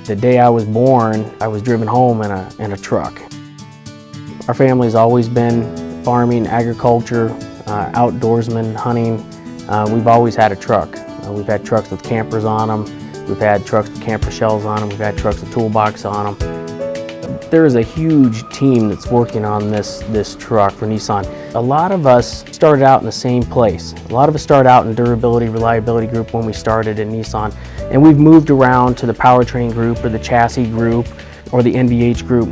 The day I was born, I was driven home in a truck. Our family's always been farming, agriculture, outdoorsmen, hunting. We've always had a truck. We've had trucks with campers on them. We've had trucks with camper shells on them. We've had trucks with toolbox on them. There is a huge team that's working on this truck for Nissan. A lot of us started out in the same place. A lot of us started out in durability, reliability group when we started in Nissan, and we've moved around to the powertrain group or the chassis group or the NVH group.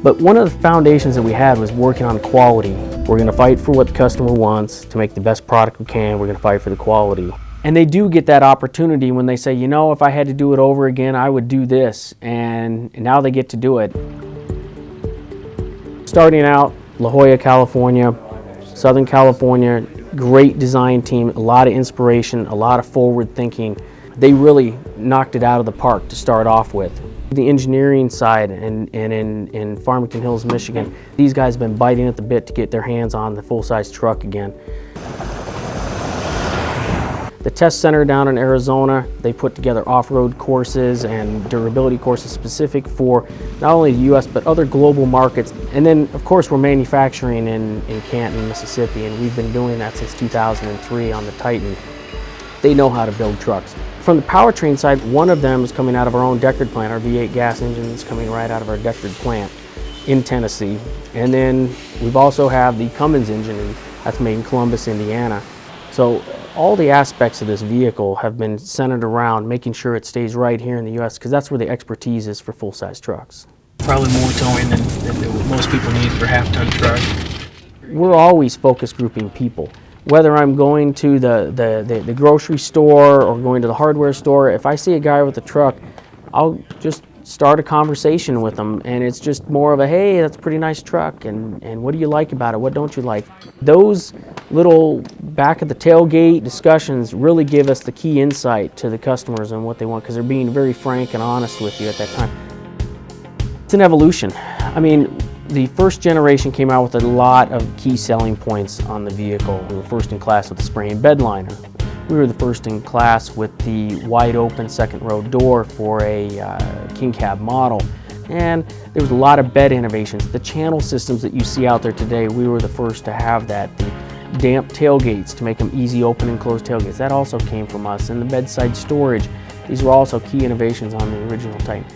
But one of the foundations that we had was working on quality. We're going to fight for what the customer wants to make the best product we can. We're going to fight for the quality. And they do get that opportunity when they say, you know, if I had to do it over again, I would do this. And now they get to do it. Starting out, La Jolla, California, Southern California, great design team, a lot of inspiration, a lot of forward thinking. They really knocked it out of the park to start off with. The engineering side and in Farmington Hills, Michigan, these guys have been biting at the bit to get their hands on the full-size truck again. The test center down in Arizona, they put together off-road courses and durability courses specific for not only the U.S. but other global markets. And then, of course, we're manufacturing in Canton, Mississippi, and we've been doing that since 2003 on the Titan. They know how to build trucks. From the powertrain side, one of them is coming out of our own Deckard plant. Our V8 gas engine is coming right out of our Deckard plant in Tennessee. And then we've also have the Cummins engine, and that's made in Columbus, Indiana. So all the aspects of this vehicle have been centered around making sure it stays right here in the U.S. because that's where the expertise is for full-size trucks. Probably more towing than what most people need for half-ton truck. We're always focus grouping people. Whether I'm going to the grocery store or going to the hardware store, if I see a guy with a truck, I'll just start a conversation with them, and it's just more of a, hey, that's a pretty nice truck, and what do you like about it, what don't you like? Those little back at the tailgate discussions really give us the key insight to the customers and what they want, because they're being very frank and honest with you at that time. It's an evolution. I mean, the first generation came out with a lot of key selling points on the vehicle. We were first in class with the spray-in bed liner. We were the first in class with the wide open second row door for a king cab model. And there was a lot of bed innovations. The channel systems that you see out there today, we were the first to have that. The damp tailgates to make them easy open and close tailgates, that also came from us. And the bedside storage, these were also key innovations on the original Titan.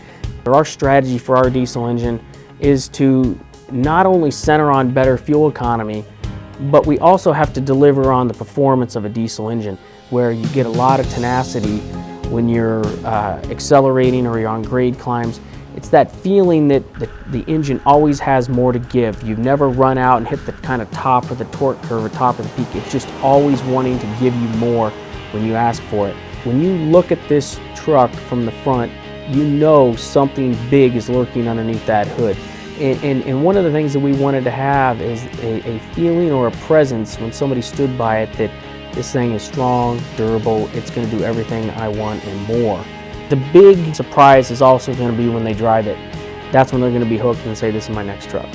Our strategy for our diesel engine is to not only center on better fuel economy, but we also have to deliver on the performance of a diesel engine, where you get a lot of tenacity when you're accelerating or you're on grade climbs. It's that feeling that the engine always has more to give. You've never run out and hit the kind of top of the torque curve or top of the peak. It's just always wanting to give you more when you ask for it. When you look at this truck from the front, you know something big is lurking underneath that hood. And one of the things that we wanted to have is a feeling or a presence when somebody stood by it that this thing is strong, durable, it's going to do everything I want and more. The big surprise is also going to be when they drive it. That's when they're going to be hooked and say, this is my next truck.